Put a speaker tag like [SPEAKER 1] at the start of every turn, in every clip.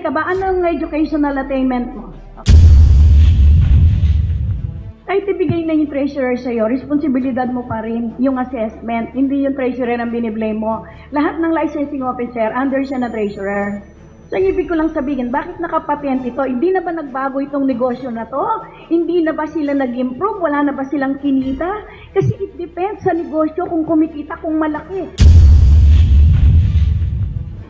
[SPEAKER 1] Sanay ka ba? Anong educational attainment mo? Kahit ibigay na yung treasurer sa'yo, responsibilidad mo pa rin yung assessment. Hindi yung treasurer ang biniblame mo. Lahat ng licensing officer, under siya na treasurer. So, ibig ko lang sabihin, bakit nakapatent ito? Hindi na ba nagbago itong negosyo na to? Hindi na ba sila nag-improve? Wala na ba silang kinita? Kasi it depends sa negosyo kung kumikita, kung malaki.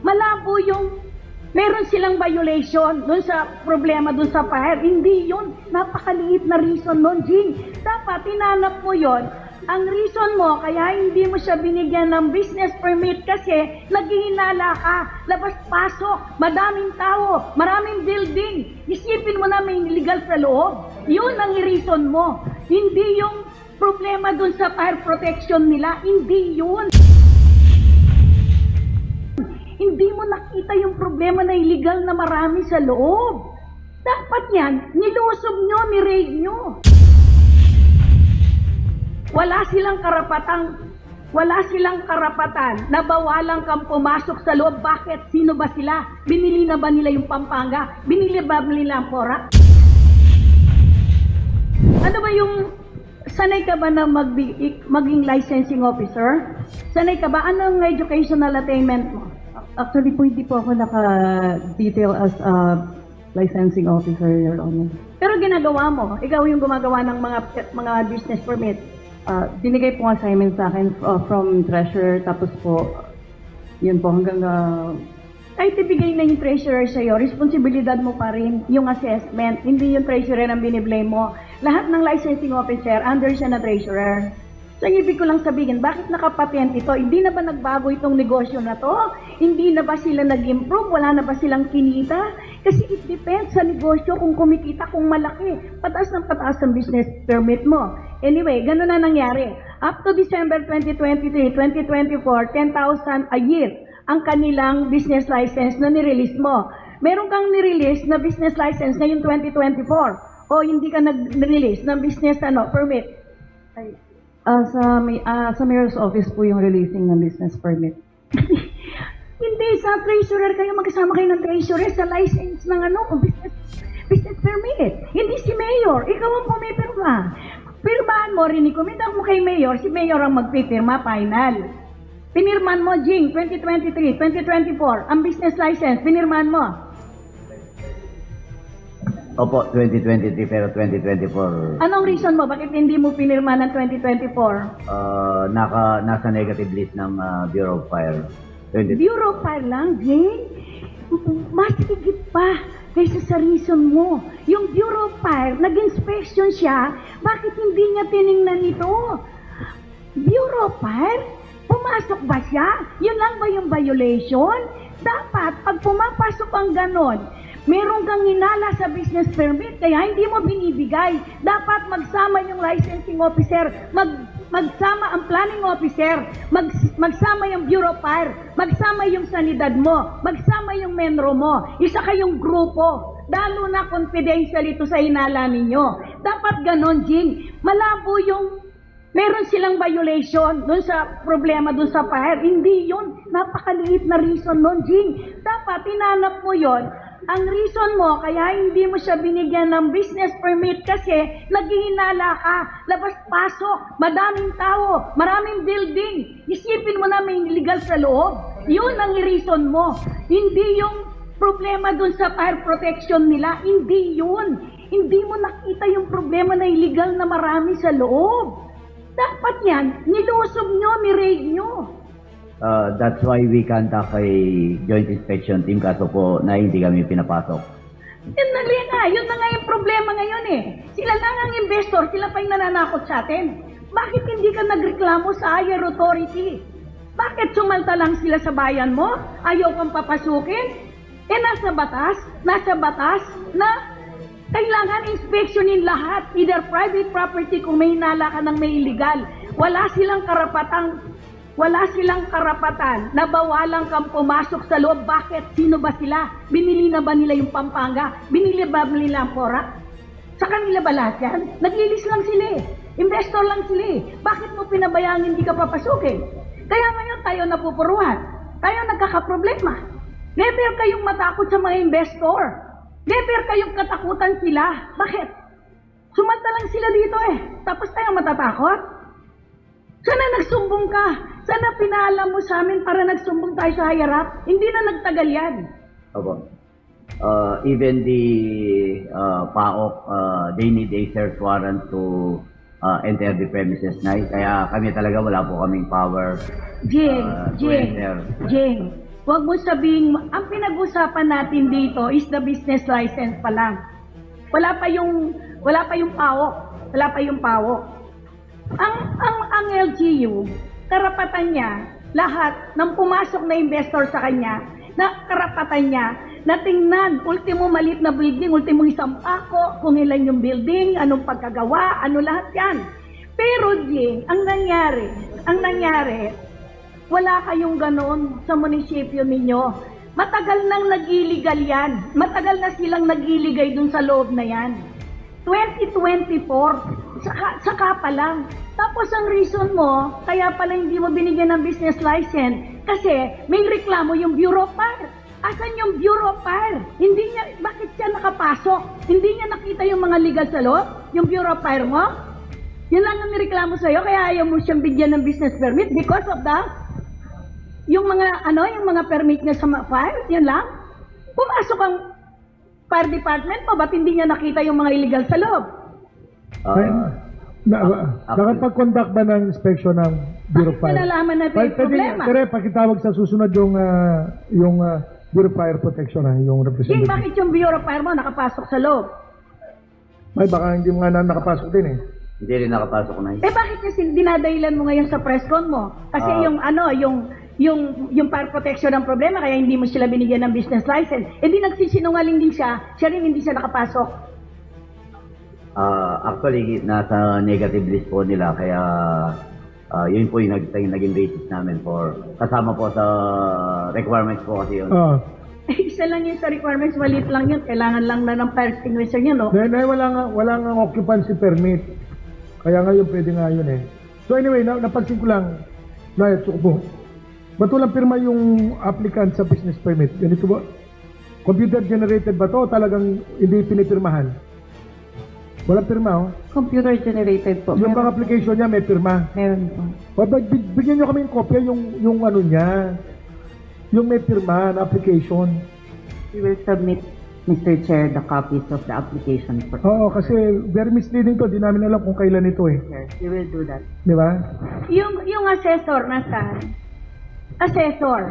[SPEAKER 1] Malabo yung meron silang violation doon sa problema doon sa fire. Hindi yun. Napakaliit na reason nun, Jing. Dapat tinanap mo yon. Ang reason mo, kaya hindi mo siya binigyan ng business permit kasi naghihinala ka, labas-pasok, madaming tao, maraming building. Isipin mo na may illegal sa loob. Yun ang reason mo. Hindi yung problema dun sa fire protection nila. Hindi yun. Hindi mo nakita yung problema na illegal na marami sa loob. Dapat yan, nilusob nyo, ni-raid nyo. Wala silang karapatan na bawalan kang pumasok sa loob. Bakit? Sino ba sila? Binili na ba nila yung Pampanga? Binili ba nila ang Porac? Ano ba yung, sanay ka ba na maging licensing officer? Sanay ka ba? Anong educational attainment mo?
[SPEAKER 2] Actually po, hindi po ako naka-detail as a licensing officer, Your Honor.
[SPEAKER 1] Pero ginagawa mo, ikaw yung gumagawa ng mga business permit.
[SPEAKER 2] Binigay po assignment sa akin from treasurer, tapos po, yun po hanggang...
[SPEAKER 1] Kahit ibigay na yung treasurer sa'yo, responsibilidad mo pa rin yung assessment. Hindi yung treasurer ang biniblame mo. Lahat ng licensing officer, under siya na treasurer. So, ibig ko lang sabihin, bakit nakapatent ito? Hindi na ba nagbago itong negosyo na to? Hindi na ba sila nag-improve? Wala na ba silang kinita? Kasi it depends sa negosyo kung kumikita, kung malaki. Pataas ng pataas ang business permit mo. Anyway, gano'n na nangyari. Up to December 2023, 2024, 10,000 a year ang kanilang business license na nirelease mo. Meron kang nirelease na business license ngayong 2024 o hindi ka nag-release ng business permit?
[SPEAKER 2] Sa mayor's office po yung releasing ng business permit.
[SPEAKER 1] Hindi, sa treasurer kayo, magkasama kayo ng treasurer sa license ng business permit. Hindi si mayor, ikaw ang pumipirma. Pirmahan mo, rinikomenda mo kay mayor, si mayor ang magpipirma, final. Pinirman mo, Jing, 2023, 2024, ang business license, pinirman mo.
[SPEAKER 3] Opo, 2023 pero 2024
[SPEAKER 1] Anong reason mo? Bakit hindi mo pinirma ng 2024?
[SPEAKER 3] nasa negative list ng Bureau of Fire.
[SPEAKER 1] Bureau of Fire lang, Jane? Mas higit pa kaysa sa reason mo. Yung Bureau of Fire, nag-inspection siya, bakit hindi niya tiningnan ito? Bureau of Fire? Pumasok ba siya? Yun lang ba yung violation? Dapat, pag pumapasok ang ganon, meron kang hinala sa business permit, kaya hindi mo binibigay. Dapat magsama yung licensing officer, magsama ang planning officer, magsama yung Bureau of Fire, magsama yung sanidad mo, magsama yung menro mo, isa kayong grupo. Lalo na confidential ito sa hinala ninyo. Dapat ganon, Jing. Malabo yung meron silang violation doon sa problema doon sa fire. Hindi yun. Napakaliit na reason nun, Jing. Dapat tinanap mo yon. Ang reason mo, kaya hindi mo siya binigyan ng business permit kasi naghihinala ka, labas-pasok, madaming tao, maraming building. Isipin mo na may illegal sa loob. Yun ang reason mo. Hindi yung problema dun sa fire protection nila. Hindi yun. Hindi mo nakita yung problema na illegal na marami sa loob. Dapat yan, nilusob nyo, ni-raid nyo.
[SPEAKER 3] That's why we conduct a joint inspection team kaso po na hindi kami pinapasok.
[SPEAKER 1] Yun na nga yung problema ngayon eh. Sila lang ang investor, sila pa yung nananakot sa atin. Bakit hindi ka nagreklamo sa higher authority? Bakit sumalta lang sila sa bayan mo? Ayaw kang papasukin? Eh nasa batas na kailangan inspeksyonin lahat, either private property kung may hinala ka ng may illegal. Wala silang karapatan na bawalan kang pumasok sa loob. Bakit? Sino ba sila? Binili na ba nila yung Pampanga? Binili ba nila ang Porac? Sa kanila ba lahat yan? Naglilis lang sila eh. Investor lang sila eh. Bakit mo pinabayaan hindi ka papasukin? Kaya ngayon tayo napupuruhan. Tayo nagkakaproblema. Never kayong matakot sa mga investor. Never kayong katakutan sila. Bakit? Sumanta lang sila dito eh. Tapos tayo matatakot? Sana nagsumbong ka. Sana pinaalam mo sa amin para nagsumbong tayo sa higher up. Hindi na nagtagal yan.
[SPEAKER 3] Opo. Even the PAOK, they need a search warrant to enter the premises na. Kaya kami talaga wala po kaming power
[SPEAKER 1] Jing,
[SPEAKER 3] to enter.
[SPEAKER 1] Jing, huwag mo sabihin, ang pinag-usapan natin dito is the business license pa lang. Wala pa yung PAOK. Wala pa yung PAOK. Ang LGU, karapatan niya, lahat ng pumasok na investor sa kanya, na karapatan niya, na tingnan, ultimo maliit na building, ultimo isang ako, kung ilan yung building, anong pagkagawa, ano lahat yan. Pero Jing, ang nangyari, wala kayong ganon sa munisipyo ninyo. Matagal nang nag-illegal yan. Matagal na silang nag-iligay dun sa loob na yan. 2024, saka pa lang. Tapos ang reason mo, kaya pala hindi mo binigyan ng business license, kasi may reklamo yung Bureau of Fire. Asan yung Bureau of Fire? Hindi niya, bakit siya nakapasok? Hindi niya nakita yung mga legal sa loob? Yung Bureau of Fire mo? Yun lang ang nireklamo sa'yo, kaya ayaw mo siyang bigyan ng business permit because of the, yung mga permit niya sa fire, yun lang. Pumasok ang fire department mo, ba't hindi niya nakita yung mga illegal sa loob?
[SPEAKER 4] Nakapag-conduct ba ng inspection ng Bureau of Fire?
[SPEAKER 1] Nalalaman natin yung problema.
[SPEAKER 4] Pero pakitawag sa susunod yung Bureau of Fire Protection, yung
[SPEAKER 1] Jing,
[SPEAKER 4] representative.
[SPEAKER 1] bakit yung Bureau of Fire mo nakapasok sa loob?
[SPEAKER 4] Ay, baka hindi mo nga nakapasok din eh.
[SPEAKER 3] Hindi rin nakapasok na.
[SPEAKER 1] Bakit niya dinadahilan mo ngayon sa press con mo? Kasi yung fire protection ang problema, kaya hindi mo sila binigyan ng business license. Di nagsisinungaling din siya rin hindi siya nakapasok.
[SPEAKER 3] Actually, nasa negative list po nila, kaya yun po yung naging basis namin for, kasama po sa requirements po kasi yun.
[SPEAKER 1] Isa lang yun sa requirements, maliit lang yun. Kailangan lang na ng fire extinguisher yun, no?
[SPEAKER 4] Wala nga occupancy permit. Kaya ngayon pwede nga yun eh. So anyway, napansin ko lang, ba't walang pirma yung applicant sa business permit? Ganito ba? Computer generated ba to o talagang hindi pinipirmahan? Walang pirma, oh.
[SPEAKER 2] Computer generated po.
[SPEAKER 4] Yung bang application niya may pirma?
[SPEAKER 2] Meron po.
[SPEAKER 4] Bigyan nyo kami yung kopya, yung ano niya, yung may pirma na application.
[SPEAKER 2] We will submit, Mr. Chair, the copies of the application for.
[SPEAKER 4] Oo, kasi very misleading to. Di namin alam kung kailan ito eh.
[SPEAKER 2] Yes, we will do that.
[SPEAKER 4] Di ba?
[SPEAKER 1] Yung assessor, nasaan? Assessor.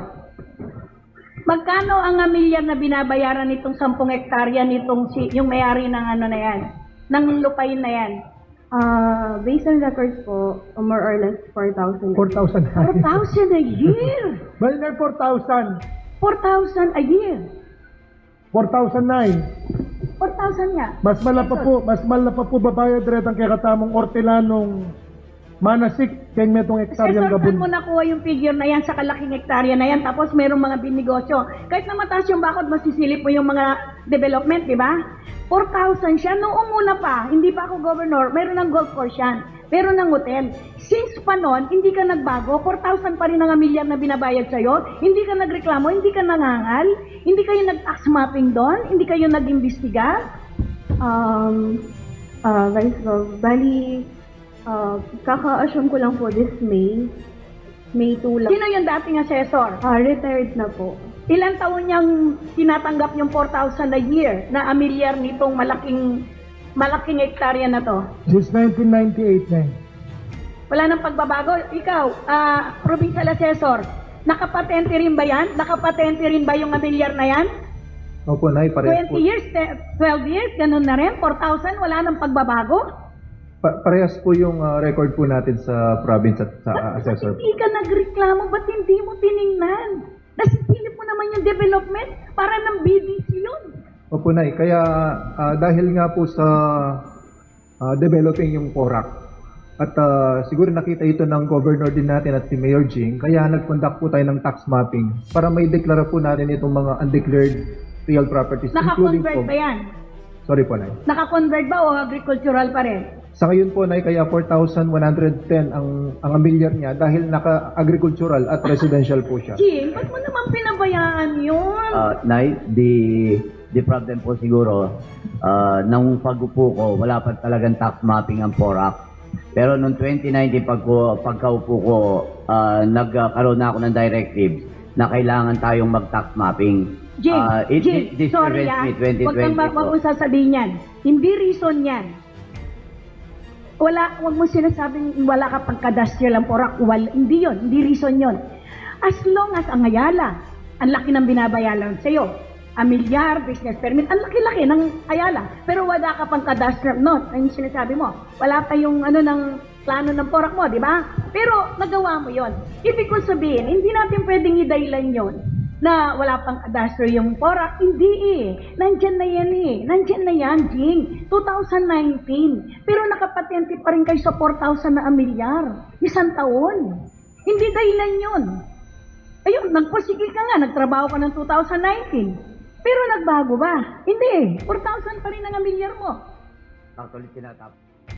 [SPEAKER 1] Magkano ang amilyar na binabayaran nitong 10 hektarya nitong yung may-ari ng ano na yan? Ng lupain na yan?
[SPEAKER 2] Based on records po, more or less 4,000.
[SPEAKER 4] 4,000.
[SPEAKER 1] 4,000 a year!
[SPEAKER 4] Bali na 4,000.
[SPEAKER 1] 4,000 a year!
[SPEAKER 4] 4,009.
[SPEAKER 1] 4,000 nga.
[SPEAKER 4] Mas mala pa po babayad rin ang kakatamong ortelanong manasik keng metong hektaryang
[SPEAKER 1] Assessor, saan
[SPEAKER 4] gabon.
[SPEAKER 1] mo nakuha yung figure na yan sa kalaking hektarya na yan, tapos merong mga binegosyo. Kahit na mataas yung bakod, masisilip mo yung mga development, di ba? 4,000 siya. Noong una pa, hindi pa ako governor, meron ng golf course yan, meron ng hotel. Since pa noon, hindi ka nagbago, 4,000 pa rin ang amilyar na binabayad sa'yo, hindi ka nagreklamo, hindi ka nangangal, hindi kayo nag-tax mapping doon, hindi kayo nag-imbestiga.
[SPEAKER 2] Vice Gov, bali, kaka-assume ko lang po this May 2 lang.
[SPEAKER 1] Sino yung dating assessor?
[SPEAKER 2] Retired na po.
[SPEAKER 1] Ilang taon niyang tinatanggap yung 4,000 a year na amilyar nitong malaking hektarya na to?
[SPEAKER 4] Since 1998 na eh.
[SPEAKER 1] Wala nang pagbabago. Ikaw, provincial assessor, nakapatente rin ba yan? Nakapatente rin ba yung amilyar na yan?
[SPEAKER 4] Opo, Nay,
[SPEAKER 1] 20 years, 12 years, ganun na rin? 4,000, wala nang pagbabago?
[SPEAKER 4] Parehas po yung record po natin sa province at sa assessor.
[SPEAKER 1] Ba't hindi ka nagreklamo? Ba't hindi mo tiningnan? Nasilip mo naman yung development para ng BDC yun.
[SPEAKER 4] Opo, Nay. Kaya dahil nga po sa developing yung PORAC at siguro nakita ito ng governor din natin at si Mayor Jing, kaya nag-conduct po tayo ng tax mapping para may deklara po natin itong mga undeclared real properties.
[SPEAKER 1] Naka-convert ba yan?
[SPEAKER 4] Sorry po, Nay.
[SPEAKER 1] Naka-convert ba o agricultural pa rin?
[SPEAKER 4] Sa ngayon po, Nay, kaya 4,110 ang amilyar niya dahil naka-agricultural at residential po siya.
[SPEAKER 1] Jing, ba't mo naman pinabayaan yun?
[SPEAKER 3] Nay, the problem po siguro, nung pag-upo ko, wala pa talagang tax mapping ang PORAC. Pero noong 2019, pagkaupo ko, nagkaroon na ako ng directive na kailangan tayong mag-tax mapping.
[SPEAKER 1] Jing,
[SPEAKER 3] This
[SPEAKER 1] sorry
[SPEAKER 3] prevents me 2020
[SPEAKER 1] Huwag
[SPEAKER 3] po.
[SPEAKER 1] mo sasabihin yan. Hindi reason yan. Huwag mo sinasabing wala ka pang kadastrel ang PORAC. Hindi yon, hindi reason yon. As long as ang Ayala, ang laki ng binabayaran sa'yo, amilyar, business permit, ang laki-laki ng Ayala. Pero wala ka pang kadastrel note. Ang sinasabi mo, wala pa yung ng plano ng PORAC mo, di ba? Pero nagawa mo yon. Ibig ko sabihin, hindi natin pwedeng idaylan yon na wala pang kadastro yung PORAC. Hindi Nandyan na yan Nandyan na yan, Jing. 2019. Pero nakapatente pa rin kayo sa 4,000 na amilyar. Isang taon. Hindi dahilan yun. Ayun, nagpusigil ka nga. Nagtrabaho ka ng 2019. Pero nagbago ba? Hindi. 4,000 pa rin ang amilyar mo.
[SPEAKER 3] Actually, tinatapos.